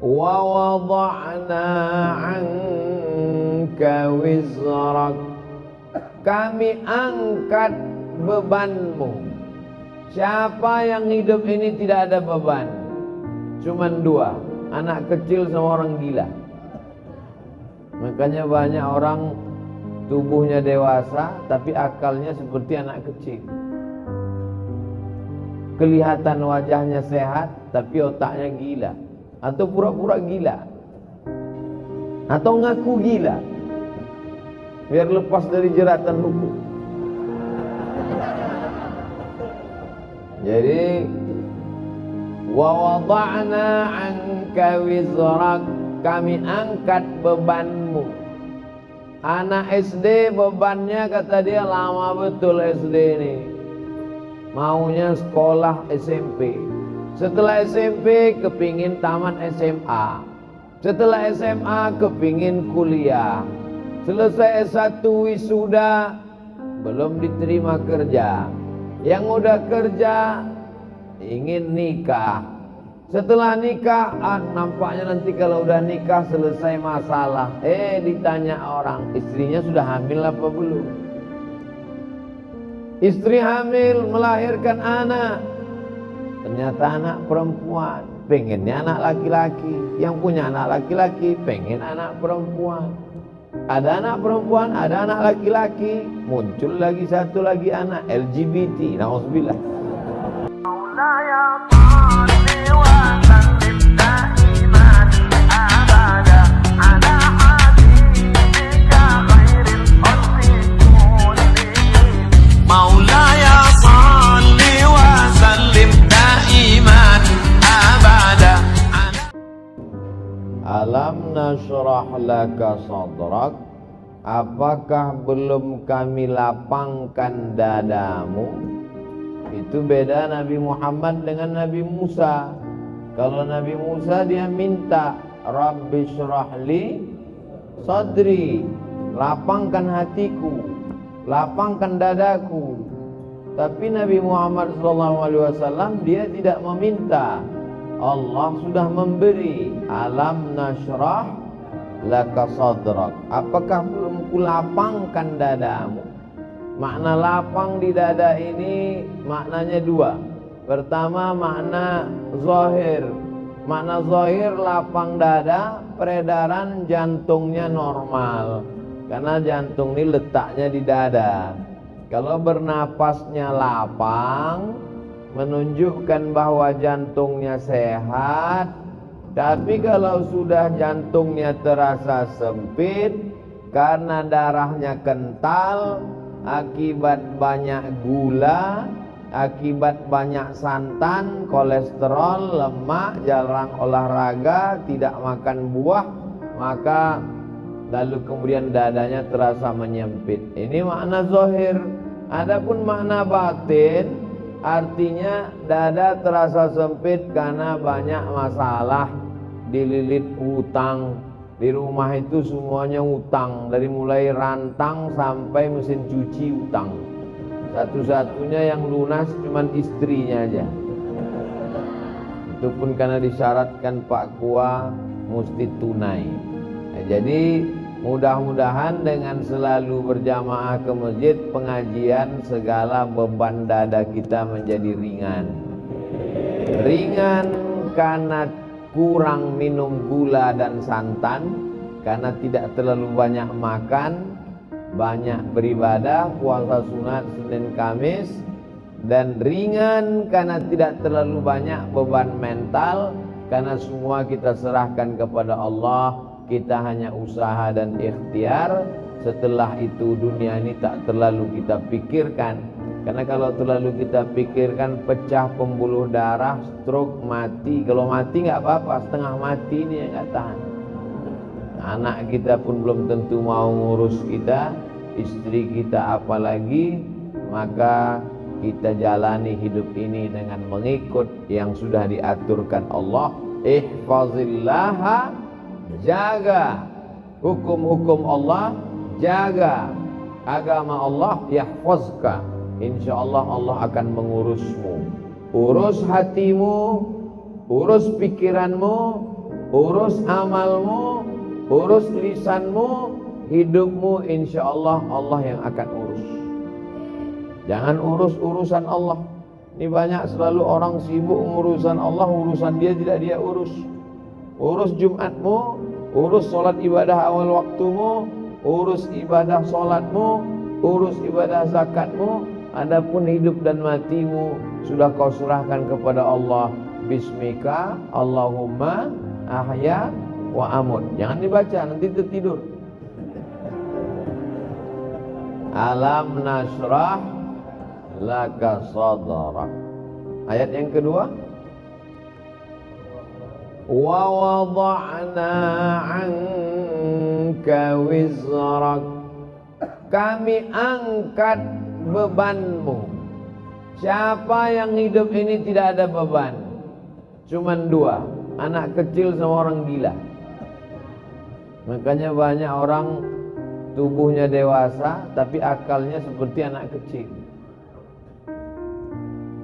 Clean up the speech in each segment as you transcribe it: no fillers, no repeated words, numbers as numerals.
wa wada'na 'anka wizrak, kami angkat bebanmu. Siapa yang hidup ini tidak ada beban? Cuman dua, anak kecil sama orang gila. Makanya banyak orang tubuhnya dewasa tapi akalnya seperti anak kecil. Kelihatan wajahnya sehat tapi otaknya gila, atau pura-pura gila, atau ngaku gila biar lepas dari jeratan hukum. Jadi wa wada'na 'anka wizrak, kami angkat bebanmu. Anak SD bebannya kata dia lama betul SD ini, maunya sekolah SMP. Setelah SMP kepingin tamat SMA. Setelah SMA kepingin kuliah. Selesai S1 wisuda belum diterima kerja. Yang udah kerja ingin nikah. Setelah nikah, nampaknya nanti kalau udah nikah selesai masalah. Ditanya orang, istrinya sudah hamil apa belum? Istri hamil melahirkan anak, ternyata anak perempuan. Pengennya anak laki-laki. Yang punya anak laki-laki pengen anak perempuan. Ada anak perempuan, ada anak laki-laki. Muncul lagi satu lagi anak LGBT. Nauzubillah. Alam nashrah laka sadrak, apakah belum kami lapangkan dadamu? Itu beda Nabi Muhammad dengan Nabi Musa. Kalau Nabi Musa dia minta Rabbi syrahli sadri, lapangkan hatiku, lapangkan dadaku. Tapi Nabi Muhammad SAW dia tidak meminta. Allah sudah memberi. Alam nashrah laka sadrak, apakah belum kulapangkan dadamu? Makna lapang di dada ini maknanya dua. Pertama makna zahir. Makna zahir lapang dada, peredaran jantungnya normal. Karena jantung ini letaknya di dada. Kalau bernapasnya lapang, menunjukkan bahwa jantungnya sehat. Tapi kalau sudah jantungnya terasa sempit karena darahnya kental, akibat banyak gula, akibat banyak santan, kolesterol, lemak, jarang olahraga, tidak makan buah, maka lalu kemudian dadanya terasa menyempit. Ini makna zahir. Adapun makna batin, artinya dada terasa sempit karena banyak masalah, dililit utang. Di rumah itu semuanya utang, dari mulai rantang sampai mesin cuci utang. Satu-satunya yang lunas cuman istrinya aja. Itu pun karena disyaratkan Pak Kua mesti tunai. Jadi mudah-mudahan dengan selalu berjamaah ke masjid, pengajian, segala beban dada kita menjadi ringan. Ringan karena kurang minum gula dan santan, karena tidak terlalu banyak makan, banyak beribadah, puasa sunat Senin Kamis, dan ringan karena tidak terlalu banyak beban mental, karena semua kita serahkan kepada Allah. Kita hanya usaha dan ikhtiar. Setelah itu dunia ini tak terlalu kita pikirkan. Karena kalau terlalu kita pikirkan, pecah pembuluh darah, stroke, mati. Kalau mati nggak apa-apa, setengah mati ini yang nggak tahan. Anak kita pun belum tentu mau ngurus kita, istri kita apalagi. Maka kita jalani hidup ini dengan mengikut yang sudah diaturkan Allah. Ihfazillaha, jaga hukum-hukum Allah, jaga agama Allah, yahfazka. InsyaAllah Allah akan mengurusmu. Urus hatimu, urus pikiranmu, urus amalmu, urus lisanmu, hidupmu, insya Allah Allah yang akan urus. Jangan urus urusan Allah. Ini banyak selalu orang sibuk urusan Allah, urusan dia tidak dia urus. Urus Jumatmu, urus solat ibadah awal waktumu, urus ibadah solatmu, urus ibadah zakatmu. Adapun hidup dan matimu sudah kau serahkan kepada Allah. Bismika Allahumma ahya wa amut. Jangan dibaca, nanti tertidur. Alam nasrah laka sadrak. Ayat yang kedua, wa wada'na 'anka wizrak. Kami angkat bebanmu. Siapa yang hidup ini tidak ada beban? Cuman dua, anak kecil sama orang gila. Makanya banyak orang tubuhnya dewasa tapi akalnya seperti anak kecil.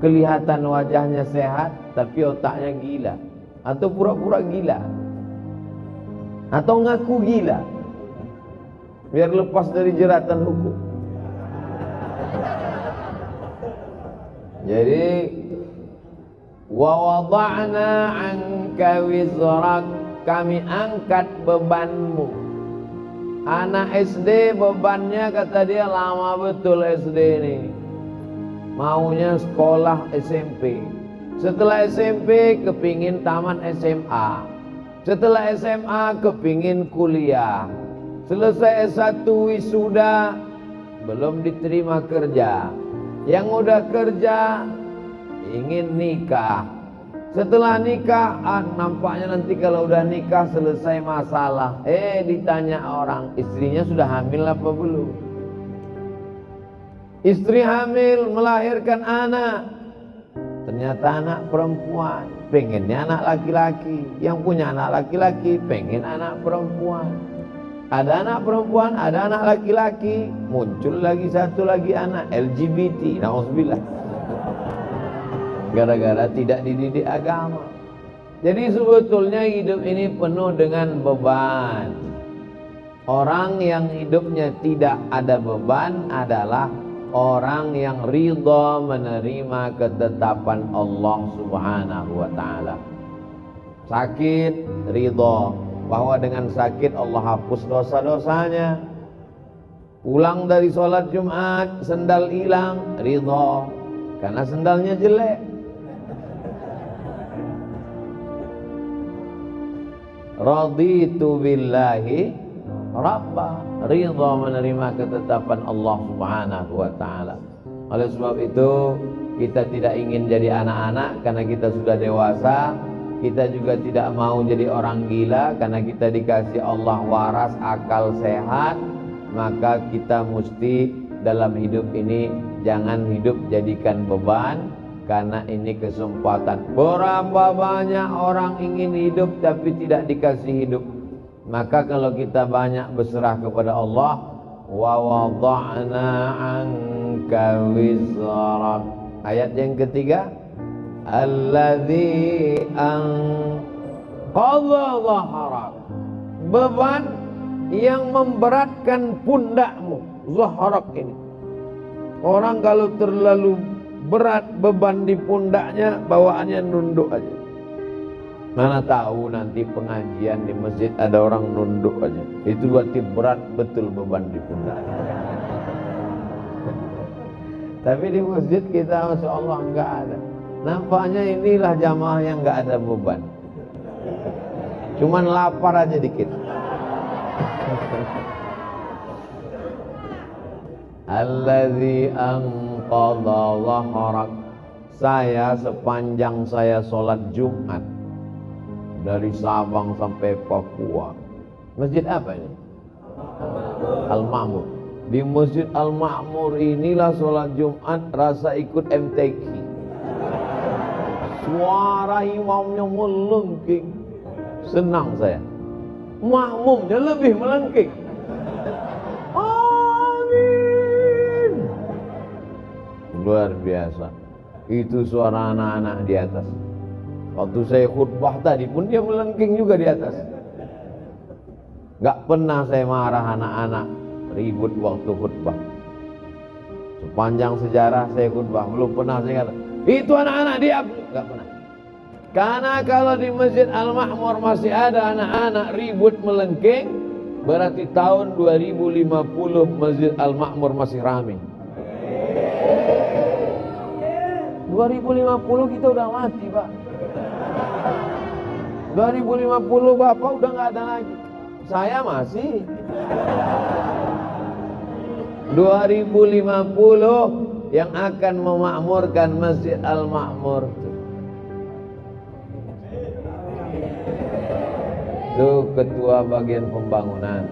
Kelihatan wajahnya sehat tapi otaknya gila, atau pura-pura gila, atau ngaku gila biar lepas dari jeratan hukum. Jadi wa wada'na 'anka wizrak, kami angkat bebanmu. Anak SD bebannya kata dia lama betul SD ini. Maunya sekolah SMP. Setelah SMP kepingin tamat SMA. Setelah SMA kepingin kuliah. Selesai S1 wisuda, belum diterima kerja. Yang udah kerja ingin nikah. Setelah nikah, nampaknya nanti kalau udah nikah selesai masalah. Ditanya orang, istrinya sudah hamil apa belum? Istri hamil melahirkan anak, ternyata anak perempuan. Pengennya anak laki-laki. Yang punya anak laki-laki pengen anak perempuan. Ada anak perempuan, ada anak laki-laki. Muncul lagi satu lagi anak LGBT. Nauzubillah. Gara-gara tidak dididik agama. Jadi sebetulnya hidup ini penuh dengan beban. Orang yang hidupnya tidak ada beban adalah orang yang ridha menerima ketetapan Allah Subhanahu wa ta'ala. Sakit, ridha bahwa dengan sakit Allah hapus dosa-dosanya. Pulang dari sholat Jumat, sendal hilang, ridha karena sendalnya jelek. Raditu billahi rabba, ridha menerima ketetapan Allah Subhanahu wa ta'ala. Oleh sebab itu kita tidak ingin jadi anak-anak karena kita sudah dewasa. Kita juga tidak mau jadi orang gila karena kita dikasih Allah waras, akal sehat. Maka kita mesti dalam hidup ini jangan hidup jadikan beban, karena ini kesempatan. Berapa banyak orang ingin hidup tapi tidak dikasih hidup. Maka kalau kita banyak berserah kepada Allah, wa wada'na 'anka wizrak. Ayat yang ketiga, alladzi anqadha dhahrak, beban yang memberatkan pundakmu. Zahrak ini, orang kalau terlalu berat beban di pundaknya, bawaannya nunduk aja. Mana tahu nanti pengajian di masjid ada orang nunduk aja. Itu berarti berat betul beban di pundak. Tapi di masjid kita Masya Allah enggak ada. Nampaknya inilah jamaah yang enggak ada beban. Cuman lapar aja dikit. Alladzi anqadha dhahrak. Saya sepanjang saya sholat Jumat dari Sabang sampai Papua. Masjid apa ini? Al-Ma'mur. Di Masjid Al-Ma'mur inilah sholat Jumat rasa ikut MTQ. Suara imamnya melengking. Senang saya. Makmumnya lebih melengking. Amin. Luar biasa. Itu suara anak-anak di atas. Waktu saya khutbah tadi pun dia melengking juga di atas. Gak pernah saya marah anak-anak ribut waktu khutbah. Sepanjang sejarah saya khutbah belum pernah saya kata, itu anak-anak diam. Gak pernah. Karena kalau di Masjid Al-Ma'mur masih ada anak-anak ribut melengking, berarti tahun 2050 Masjid Al-Ma'mur masih ramai. 2050 kita udah mati, Pak. 2050 Bapak udah gak ada lagi. Saya masih. 2050 yang akan memakmurkan Masjid Al-Ma'mur. Itu ketua bagian pembangunan.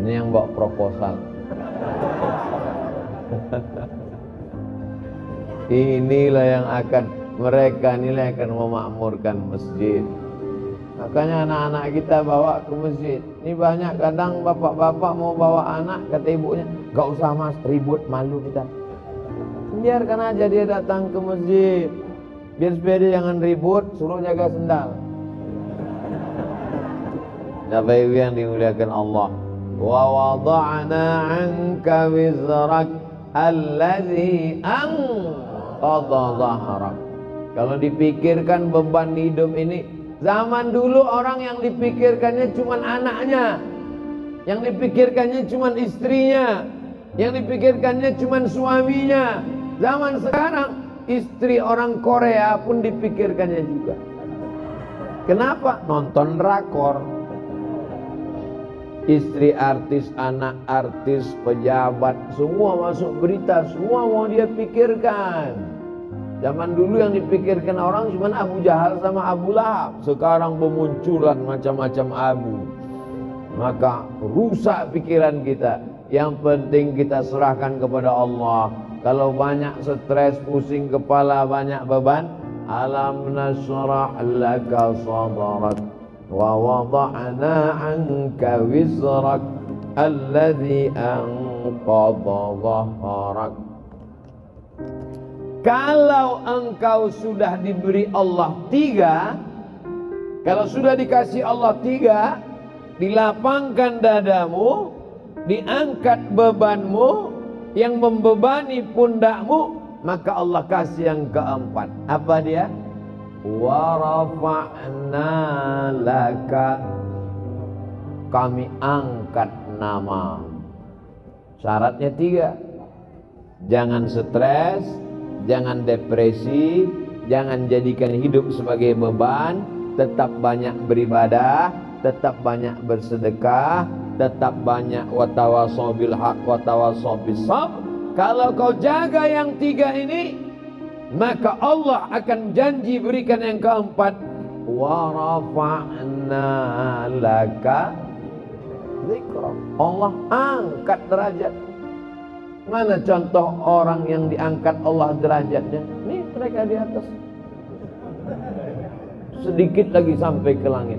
Ini yang bawa proposal. Inilah yang akan mereka nilai akan memakmurkan masjid. Makanya anak-anak kita bawa ke masjid. Ini banyak kadang bapak-bapak mau bawa anak, kata ibunya, gak usah mas, ribut, malu kita. Biarkan aja dia datang ke masjid. Biar supaya dia jangan ribut, suruh jaga sendal. Bapak Ibu yang dimuliakan Allah. Wa wada'na 'anka wizrak alladzi anqadha dhahrak. Kalau dipikirkan beban hidup ini, zaman dulu orang yang dipikirkannya cuma anaknya, yang dipikirkannya cuma istrinya, yang dipikirkannya cuma suaminya. Zaman sekarang istri orang Korea pun dipikirkannya juga. Kenapa? Nonton drakor. Istri artis, anak artis, pejabat, semua masuk berita, semua mau dia pikirkan. Zaman dulu yang dipikirkan orang cuma Abu Jahal sama Abu Lahab. Sekarang bermunculan macam-macam Abu. Maka rusak pikiran kita. Yang penting kita serahkan kepada Allah. Kalau banyak stres, pusing kepala, banyak beban, alam nashrah laka sadrak wa wada'na 'anka wizrak alladzi anqadha dhahrak. Kalau engkau sudah diberi Allah 3, kalau sudah dikasih Allah 3, dilapangkan dadamu, diangkat bebanmu yang membebani pundakmu, maka Allah kasih yang keempat. Apa dia? Wa rafa'na laka, kami angkat nama. Syaratnya 3. Jangan stres, jangan depresi, jangan jadikan hidup sebagai beban, tetap banyak beribadah, tetap banyak bersedekah, tetap banyak watawasau bil haq watawasau bis sabr. Kalau kau jaga yang 3 ini, maka Allah akan janji berikan yang keempat. Wa rafa'na laka dzikrak. Allah angkat derajat. Mana contoh orang yang diangkat Allah derajatnya? Nih mereka di atas. Sedikit lagi sampai ke langit.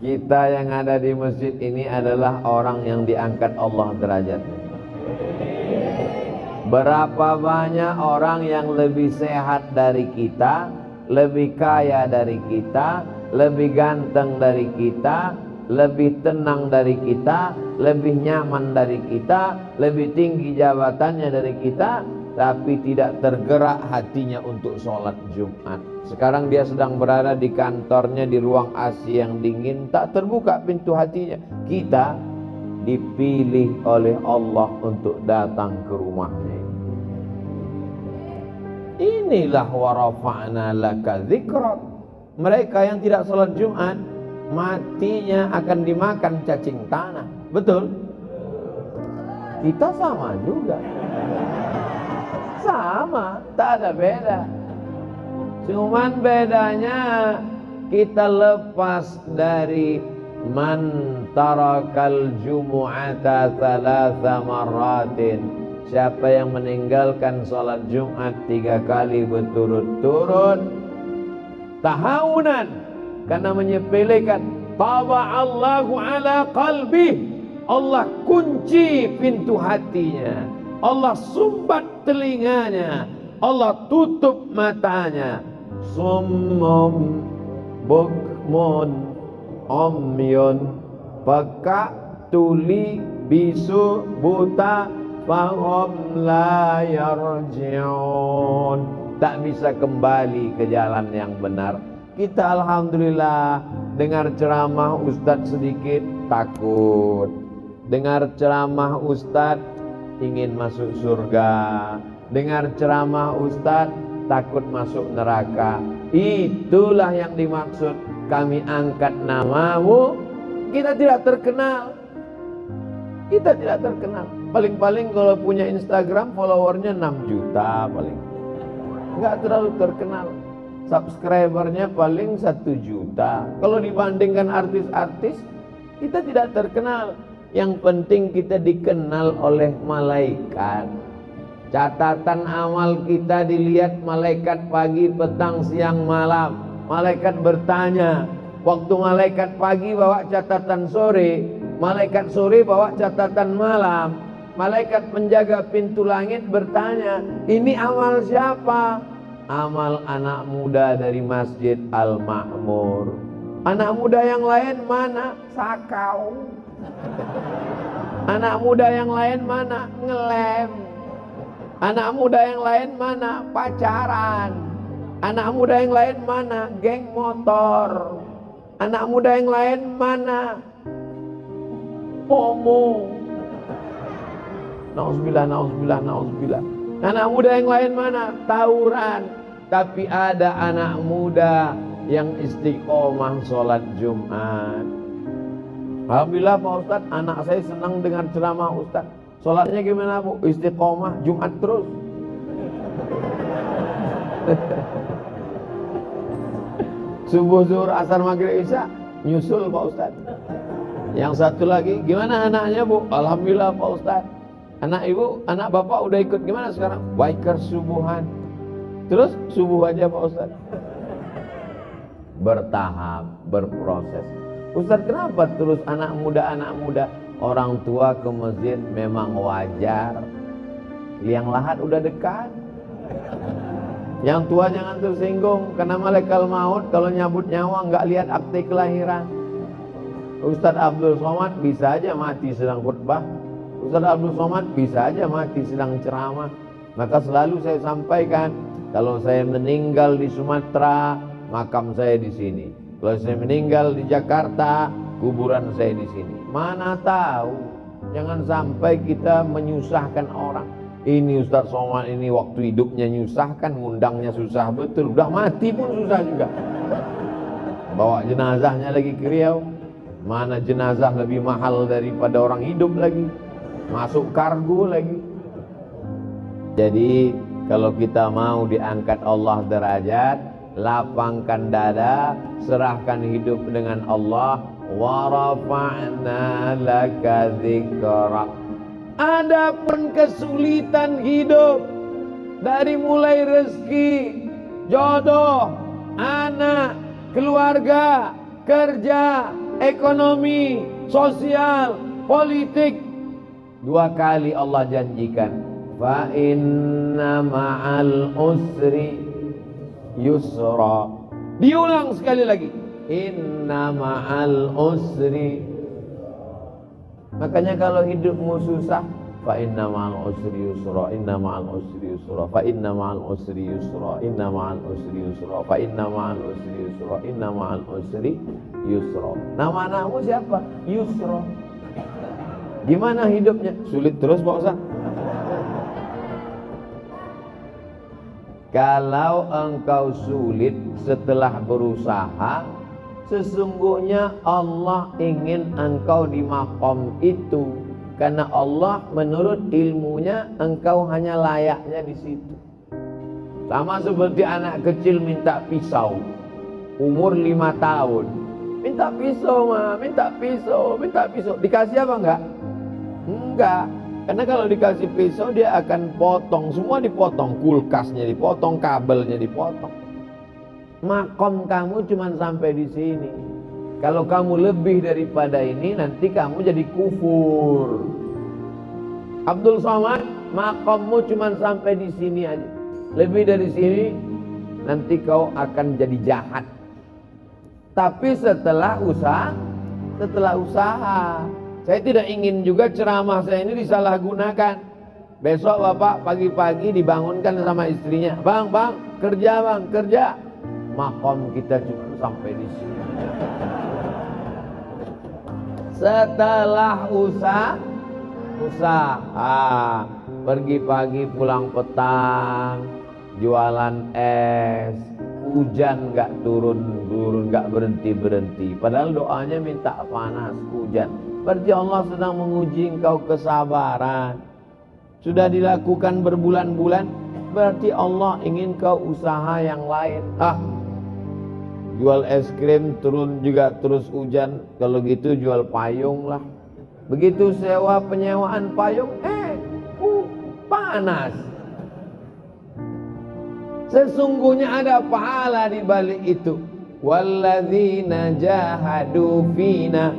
Kita yang ada di masjid ini adalah orang yang diangkat Allah derajatnya. Berapa banyak orang yang lebih sehat dari kita, lebih kaya dari kita, lebih ganteng dari kita, lebih tenang dari kita, lebih nyaman dari kita, lebih tinggi jabatannya dari kita, tapi tidak tergerak hatinya untuk sholat Jumat. Sekarang dia sedang berada di kantornya di ruang AC yang dingin, tak terbuka pintu hatinya. Kita dipilih oleh Allah untuk datang ke rumahnya. Inilah wa rafa'na laka dzikrak. Mereka yang tidak sholat Jumat, matinya akan dimakan cacing tanah. Betul? Kita sama juga. Sama, tak ada beda. Cuman bedanya kita lepas dari man tarakal jumu'ata thalatha marratin. Siapa yang meninggalkan salat Jumat 3 kali berturut-turut, tahawunan, karena menyepelekan, taba'allahu ala qalbih, Allah kunci pintu hatinya. Allah sumbat telinganya, Allah tutup matanya. Summum bukmun umyun, peka, tuli, bisu, buta, fahum la yarji'un, tak bisa kembali ke jalan yang benar. Kita alhamdulillah dengar ceramah ustadz sedikit takut, dengar ceramah ustadz ingin masuk surga, dengar ceramah ustadz takut masuk neraka. Itulah yang dimaksud kami angkat namamu. Kita tidak terkenal, kita tidak terkenal. Paling-paling kalau punya Instagram followernya 6 juta paling, nggak terlalu terkenal. Subscribernya paling 1 juta. Kalau dibandingkan artis-artis, kita tidak terkenal. Yang penting kita dikenal oleh malaikat. Catatan amal kita dilihat malaikat pagi, petang, siang, malam. Malaikat bertanya. Waktu malaikat pagi bawa catatan sore, malaikat sore bawa catatan malam. Malaikat penjaga pintu langit bertanya, ini amal siapa? Amal anak muda dari Masjid Al-Ma'mur. Anak muda yang lain mana? Sakau. Anak muda yang lain mana? Ngelem. Anak muda yang lain mana? Pacaran. Anak muda yang lain mana? Geng motor. Anak muda yang lain mana? Homo. Nauzubillah, nauzubillah, nauzubillah. Anak muda yang lain mana? Tawuran. Tapi ada anak muda yang istiqomah sholat Jumat. Alhamdulillah Pak Ustadz, anak saya senang dengar ceramah Ustadz. Sholatnya gimana Bu? Istiqomah Jumat terus. Subuh, zuhur, asar, maghrib, isya nyusul Pak Ustadz. Yang satu lagi, gimana anaknya Bu? Alhamdulillah Pak Ustadz. Anak ibu, anak bapak udah ikut gimana sekarang? Biker subuhan. Terus subuh aja Pak Ustadz. Bertahap, berproses. Ustadz kenapa terus anak muda? Orang tua ke masjid memang wajar. Liang lahat udah dekat. Yang tua jangan tersinggung, karena malaikat maut kalau nyabut nyawa nggak lihat akte kelahiran. Ustadz Abdul Somad bisa aja mati sedang khutbah. Ustadz Abdul Somad bisa aja mati sedang ceramah. Maka selalu saya sampaikan, kalau saya meninggal di Sumatera, makam saya di sini. Kalau saya meninggal di Jakarta, kuburan saya di sini. Mana tahu, jangan sampai kita menyusahkan orang. Ini Ustadz Somad ini waktu hidupnya nyusahkan, ngundangnya susah betul. Udah mati pun susah juga. Bawa jenazahnya lagi ke Riau. Mana jenazah lebih mahal daripada orang hidup lagi. Masuk kargo lagi. Jadi kalau kita mau diangkat Allah derajat, lapangkan dada, serahkan hidup dengan Allah. Wa rafa'na laka dzikrak. Adapun kesulitan hidup, dari mulai rezeki, jodoh, anak, keluarga, kerja, ekonomi, sosial, politik, 2 kali Allah janjikan, fa inna ma'al usri yusra. Diulang sekali lagi, inna ma'al usri. Makanya kalau hidupmu susah, fa inna ma'al usri yusra, inna ma'al usri yusra, fa inna ma'al usri yusra, inna ma'al usri yusra, fa inna ma'al usri yusra, inna ma'al usri yusra. Nama anakmu siapa? Yusra. Gimana hidupnya? Sulit terus Pak Ustaz. Kalau engkau sulit setelah berusaha, sesungguhnya Allah ingin engkau di maqam itu. Karena Allah menurut ilmunya engkau hanya layaknya di situ. Sama seperti anak kecil minta pisau, umur 5 tahun. Minta pisau Ma, minta pisau, minta pisau. Dikasih apa enggak? Enggak. Karena kalau dikasih pisau dia akan potong, semua dipotong, kulkasnya dipotong, kabelnya dipotong. Makom kamu cuma sampai di sini. Kalau kamu lebih daripada ini, nanti kamu jadi kufur. Abdul Somad makammu cuma sampai di sini aja. Lebih dari sini nanti kau akan jadi jahat. Tapi setelah usaha, saya tidak ingin juga ceramah saya ini disalahgunakan. Besok bapak pagi-pagi dibangunkan sama istrinya, bang, kerja bang, kerja. Makom kita cuma sampai di sini. Setelah usaha, pergi pagi pulang petang, jualan es, hujan nggak turun nggak berhenti. Padahal doanya minta panas, hujan. Berarti Allah sedang menguji engkau kesabaran. Sudah dilakukan berbulan-bulan, berarti Allah ingin kau usaha yang lain. Jual es krim turun juga terus hujan, kalau gitu jual payung lah. Begitu sewa penyewaan payung, panas. Sesungguhnya ada pahala di balik itu. Walladzina jahadu fina,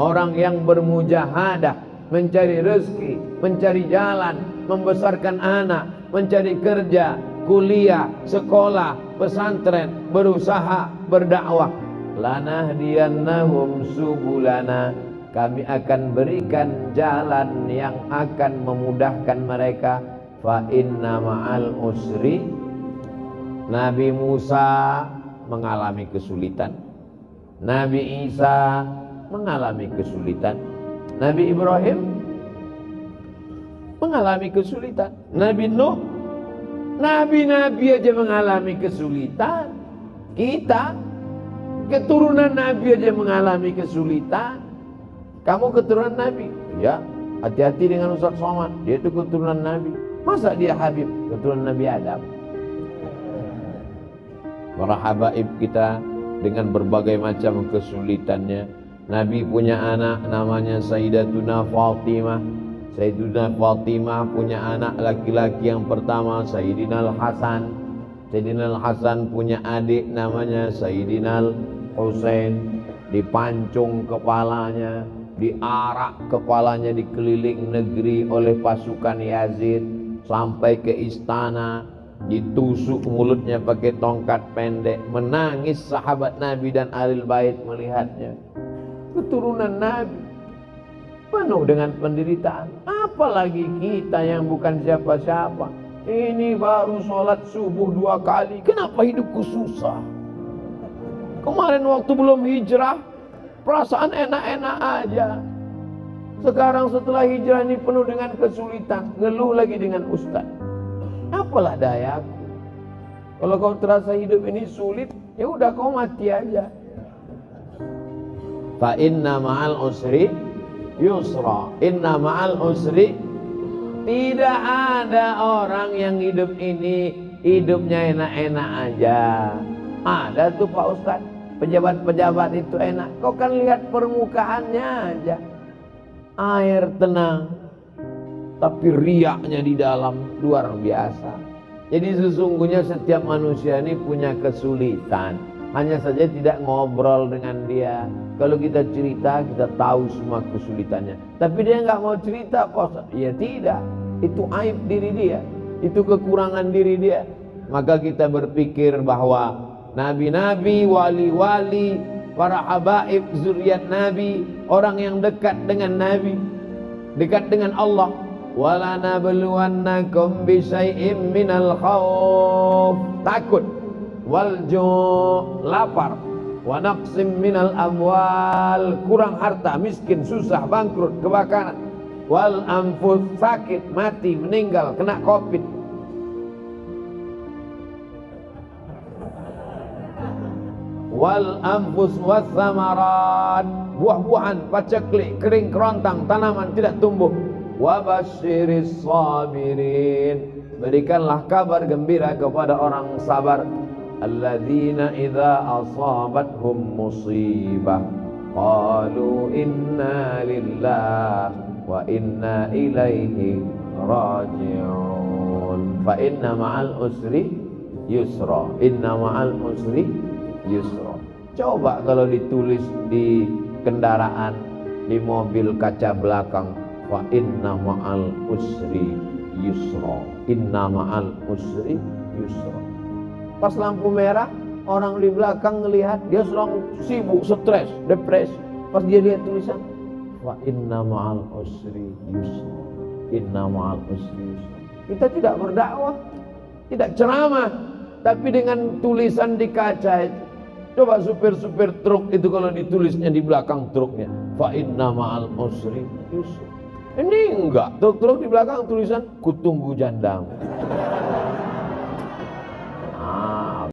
orang yang bermujahadah, mencari rezeki, mencari jalan, membesarkan anak, mencari kerja, kuliah, sekolah, pesantren, berusaha, berdakwah. Lanahdiyannahum subulana, kami akan berikan jalan yang akan memudahkan mereka. Fa inna ma'al usri, Nabi Musa mengalami kesulitan, Nabi Isa mengalami kesulitan, Nabi Ibrahim mengalami kesulitan, Nabi Nuh, nabi-nabi aja mengalami kesulitan. Kita keturunan Nabi aja mengalami kesulitan. Kamu keturunan Nabi? Ya, hati-hati dengan Ustaz Somad, dia itu keturunan Nabi. Masa dia Habib, keturunan Nabi Adam? Para habaib kita dengan berbagai macam kesulitannya. Nabi punya anak namanya Sayyidatuna Fatimah. Sayyidatuna Fatimah punya anak laki-laki yang pertama Sayyidina Al-Hasan. Sayyidina Al-Hasan punya adik namanya Sayyidina Al-Husain. Dipancung kepalanya, diarak kepalanya dikeliling negeri oleh pasukan Yazid sampai ke istana. Ditusuk mulutnya pakai tongkat pendek. Menangis sahabat Nabi dan Ahlul Bait melihatnya. Keturunan Nabi penuh dengan penderitaan. Apalagi kita yang bukan siapa-siapa. Ini baru sholat subuh 2 kali, kenapa hidupku susah? Kemarin waktu belum hijrah perasaan enak-enak aja. Sekarang setelah hijrah ini penuh dengan kesulitan, ngeluh lagi dengan ustaz. Apalah dayaku. Kalau kau terasa hidup ini sulit, ya udah kau mati aja. Fa inna ma'al usri yusra. Inna ma'al usri, tidak ada orang yang hidup ini hidupnya enak-enak aja. Ada tuh Pak Ustaz, pejabat-pejabat itu enak. Kau kan lihat permukaannya aja, air tenang, tapi riaknya di dalam luar biasa. Jadi sesungguhnya setiap manusia ini punya kesulitan, hanya saja tidak ngobrol dengan dia. Kalau kita cerita, kita tahu semua kesulitannya. Tapi dia nggak mau cerita, Pak. Ya tidak, itu aib diri dia, itu kekurangan diri dia. Maka kita berpikir bahwa nabi-nabi, wali-wali, para habaib, zuriat Nabi, orang yang dekat dengan Nabi, dekat dengan Allah. Wala nabluwannakum bisyai'im minal khauf, takut, wal ju', lapar, wa naqsim minal amwal, kurang harta, miskin, susah, bangkrut, kebakaran, wal anfus, sakit, mati, meninggal, kena covid. Wal anfus was samarat, buah-buahan, paceklik, kering kerontang, tanaman tidak tumbuh. Wa basyiris sabirin, berikanlah kabar gembira kepada orang sabar. Alladzina idza asabathum musibah qalu inna lillahi wa inna ilaihi raji'un. Fa inna ma'al usri yusra. Inna ma'al usri yusra. Coba kalau ditulis di kendaraan, di mobil kaca belakang, fa inna ma'al usri yusra. Inna ma'al usri yusra. Pas lampu merah, orang di belakang ngelihat, dia sedang sibuk, stres, depresi. Pas dia lihat tulisan, wa inna ma'al usri yusra. Inna ma'al usri yusra. Kita tidak berdakwah, tidak ceramah, tapi dengan tulisan di kaca itu. Coba supir-supir truk itu kalau ditulisnya di belakang truknya, fa inna ma'al usri yusra. Ini enggak, truk-truk di belakang tulisan, kutunggu jandamu.